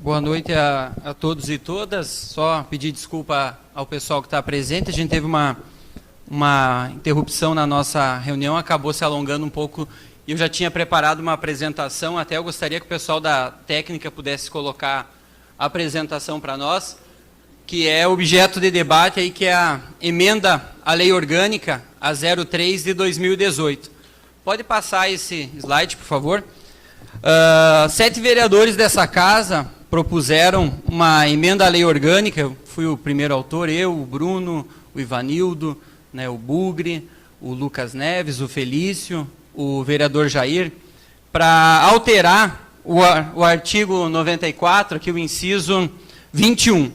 Boa noite a todos e todas. Só pedir desculpa ao pessoal que está presente. A gente teve uma interrupção na nossa reunião, acabou se alongando um pouco. Eu já tinha preparado uma apresentação, até eu gostaria que o pessoal da técnica pudesse colocar a apresentação para nós, que é objeto de debate, aí, que é a emenda à Lei Orgânica, a 03 de 2018. Pode passar esse slide, por favor. 7 vereadores dessa casa propuseram uma emenda à Lei Orgânica. Eu fui o primeiro autor, eu, o Bruno, o Ivanildo, né, o Bugre, o Lucas Neves, o Felício, o vereador Jair, para alterar o artigo 94, aqui o inciso 21.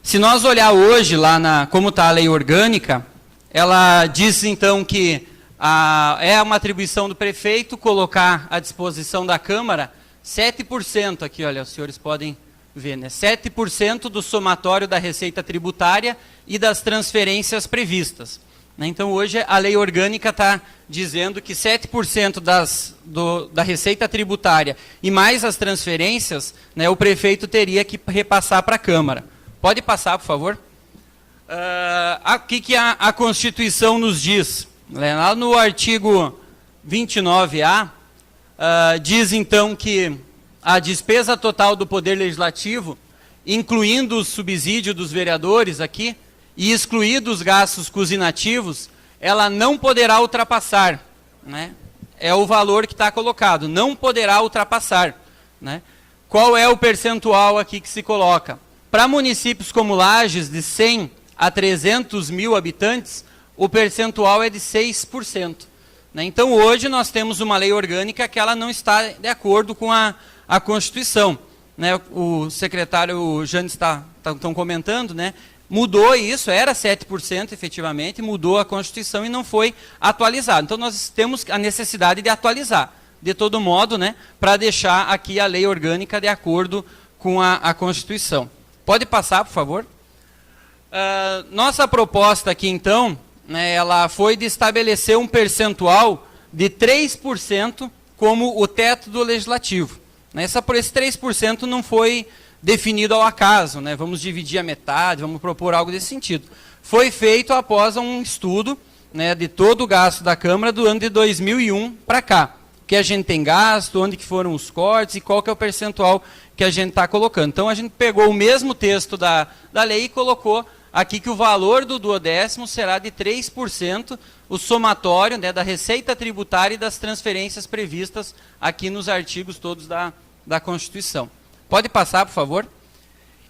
Se nós olhar hoje lá como está a Lei Orgânica, ela diz então que é uma atribuição do prefeito colocar à disposição da Câmara 7%, aqui, olha, os senhores podem ver, né? 7% do somatório da receita tributária e das transferências previstas. Né? Então, hoje, a Lei Orgânica está dizendo que 7% da receita tributária e mais as transferências, né, o prefeito teria que repassar para a Câmara. Pode passar, por favor? O que a Constituição nos diz? Lá no artigo 29A, diz então que a despesa total do Poder Legislativo, incluindo o subsídio dos vereadores aqui, e excluídos os gastos com os inativos, ela não poderá ultrapassar, né? É o valor que está colocado, não poderá ultrapassar, né? Qual é o percentual aqui que se coloca? Para municípios como Lages, de 100 a 300 mil habitantes, o percentual é de 6%. Né? Então, hoje, nós temos uma lei orgânica que ela não está de acordo com a Constituição. Né? O secretário Janes estão comentando, né? Mudou isso, era 7% efetivamente, mudou a Constituição e não foi atualizado. Então, nós temos a necessidade de atualizar, de todo modo, né? Para deixar aqui a lei orgânica de acordo com a Constituição. Pode passar, por favor? Nossa proposta aqui, então, né, ela foi de estabelecer um percentual de 3% como o teto do Legislativo. Por esse 3% não foi definido ao acaso, né? Vamos dividir a metade, vamos propor algo desse sentido. Foi feito após um estudo, né, de todo o gasto da Câmara do ano de 2001 para cá. O que a gente tem gasto, onde que foram os cortes e qual que é o percentual que a gente está colocando. Então, a gente pegou o mesmo texto da lei e colocou aqui que o valor do duodécimo será de 3%, o somatório, né, da receita tributária e das transferências previstas aqui nos artigos todos da Constituição. Pode passar, por favor?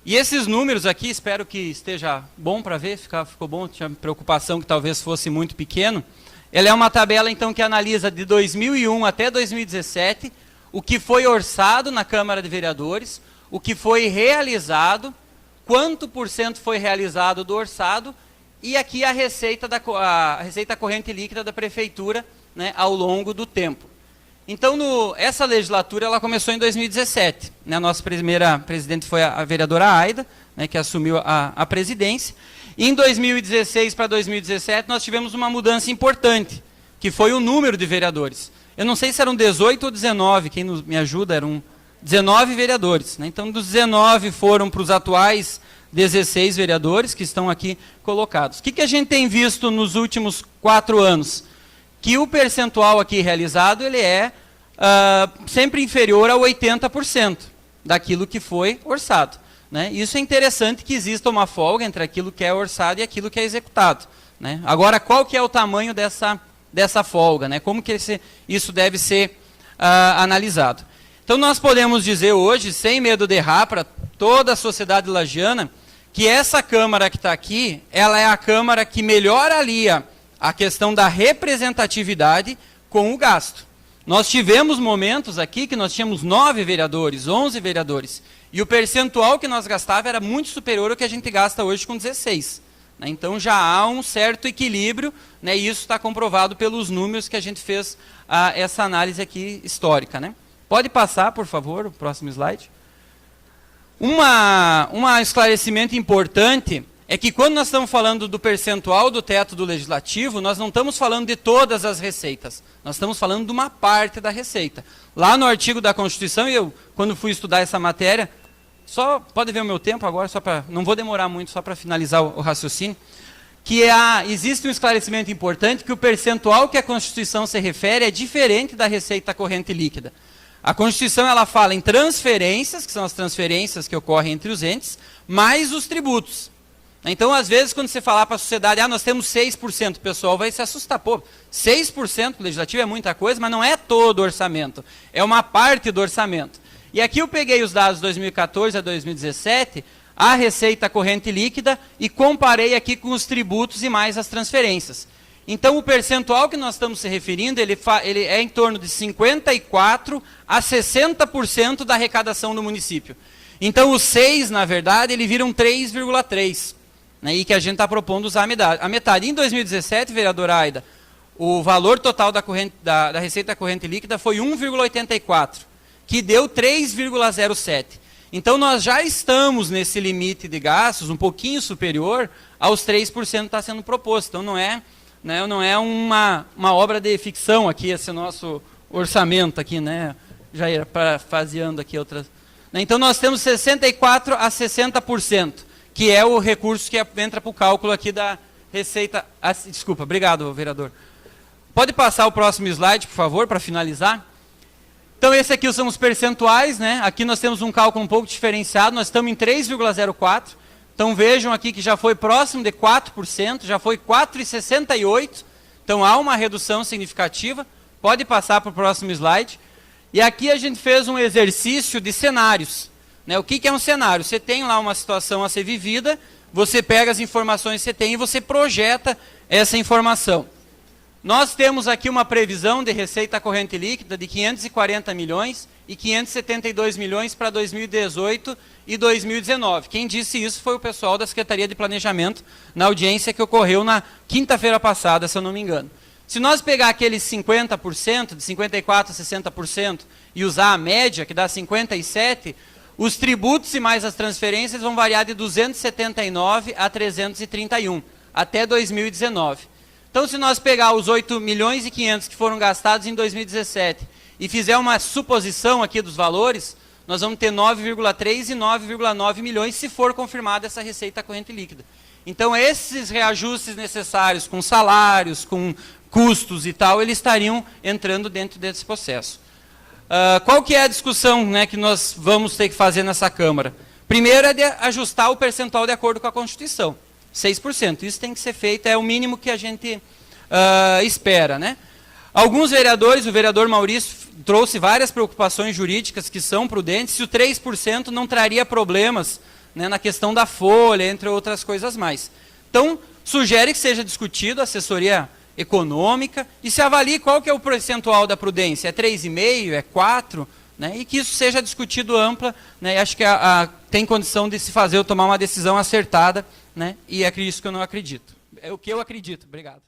E esses números aqui, espero que esteja bom para ver, ficou bom, tinha preocupação que talvez fosse muito pequeno. Ela é uma tabela, então, que analisa de 2001 até 2017, o que foi orçado na Câmara de Vereadores, o que foi realizado, quanto por cento foi realizado do orçado, e aqui a receita corrente líquida da Prefeitura, né, ao longo do tempo. Então, essa legislatura ela começou em 2017. Né, a nossa primeira presidente foi a vereadora Aida, né, que assumiu a presidência. E em 2016 para 2017, nós tivemos uma mudança importante, que foi o número de vereadores. Eu não sei se eram 18 ou 19, quem me ajuda, eram 19 vereadores. Né? Então, dos 19 foram para os atuais 16 vereadores que estão aqui colocados. O que a gente tem visto nos últimos 4 anos? Que o percentual aqui realizado ele é sempre inferior a 80% daquilo que foi orçado. Né? Isso é interessante que exista uma folga entre aquilo que é orçado e aquilo que é executado. Né? Agora, qual que é o tamanho dessa folga? Né? Como que isso deve ser analisado? Então, nós podemos dizer hoje, sem medo de errar, para toda a sociedade lagiana, que essa Câmara que está aqui, ela é a Câmara que melhor alia a questão da representatividade com o gasto. Nós tivemos momentos aqui que nós tínhamos 9 vereadores, 11 vereadores, e o percentual que nós gastava era muito superior ao que a gente gasta hoje com 16. Né? Então, já há um certo equilíbrio, né? E isso está comprovado pelos números que a gente fez essa análise aqui histórica. Né? Pode passar, por favor, o próximo slide. Um esclarecimento importante é que quando nós estamos falando do percentual do teto do Legislativo, nós não estamos falando de todas as receitas, nós estamos falando de uma parte da receita. Lá no artigo da Constituição, eu, quando fui estudar essa matéria, só pode ver o meu tempo agora, só para não vou demorar muito, só para finalizar o raciocínio, que existe um esclarecimento importante que o percentual que a Constituição se refere é diferente da receita corrente líquida. A Constituição ela fala em transferências, que são as transferências que ocorrem entre os entes, mais os tributos. Então, às vezes, quando você falar para a sociedade, nós temos 6%, o pessoal vai se assustar. Pô, 6% legislativo é muita coisa, mas não é todo o orçamento, é uma parte do orçamento. E aqui eu peguei os dados de 2014 a 2017, a receita corrente líquida, e comparei aqui com os tributos e mais as transferências. Então, o percentual que nós estamos se referindo, ele é em torno de 54% a 60% da arrecadação do município. Então, o 6, na verdade, ele vira um 3,3%. Né, e que a gente está propondo usar a metade. Em 2017, vereadora Aida, o valor total da receita corrente líquida foi 1,84, que deu 3,07. Então, nós já estamos nesse limite de gastos, um pouquinho superior aos 3% que está sendo proposto. Então, não é uma obra de ficção aqui, esse nosso orçamento aqui, né? Já ia parafraseando aqui outras. Então, nós temos 64% a 60%. Que é o recurso que entra para o cálculo aqui da receita... Desculpa, obrigado, vereador. Pode passar o próximo slide, por favor, para finalizar. Então, esse aqui são os percentuais, né? Aqui nós temos um cálculo um pouco diferenciado, nós estamos em 3,04%. Então, vejam aqui que já foi próximo de 4%, já foi 4,68%. Então, há uma redução significativa. Pode passar para o próximo slide. E aqui a gente fez um exercício de cenários. O que é um cenário? Você tem lá uma situação a ser vivida, você pega as informações que você tem e você projeta essa informação. Nós temos aqui uma previsão de receita corrente líquida de 540 milhões e 572 milhões para 2018 e 2019. Quem disse isso foi o pessoal da Secretaria de Planejamento na audiência que ocorreu na quinta-feira passada, se eu não me engano. Se nós pegar aqueles 50%, de 54% a 60%, e usar a média, que dá 57%, os tributos e mais as transferências vão variar de 279 a 331, até 2019. Então, se nós pegar os 8 milhões e 500 que foram gastados em 2017 e fizer uma suposição aqui dos valores, nós vamos ter 9,3 e 9,9 milhões se for confirmada essa receita corrente líquida. Então, esses reajustes necessários com salários, com custos e tal, eles estariam entrando dentro desse processo. Qual que é a discussão, né, que nós vamos ter que fazer nessa Câmara? Primeiro é de ajustar o percentual de acordo com a Constituição, 6%. Isso tem que ser feito, é o mínimo que a gente espera. Né? Alguns vereadores, o vereador Maurício trouxe várias preocupações jurídicas que são prudentes, se o 3% não traria problemas, né, na questão da folha, entre outras coisas mais. Então, sugere que seja discutido a assessoria econômica e se avalie qual que é o percentual da prudência, é 3,5%, é 4%, né, e que isso seja discutido ampla, né, e acho que tem condição de se fazer ou tomar uma decisão acertada, né, e é isso que eu não acredito. É o que eu acredito. Obrigado.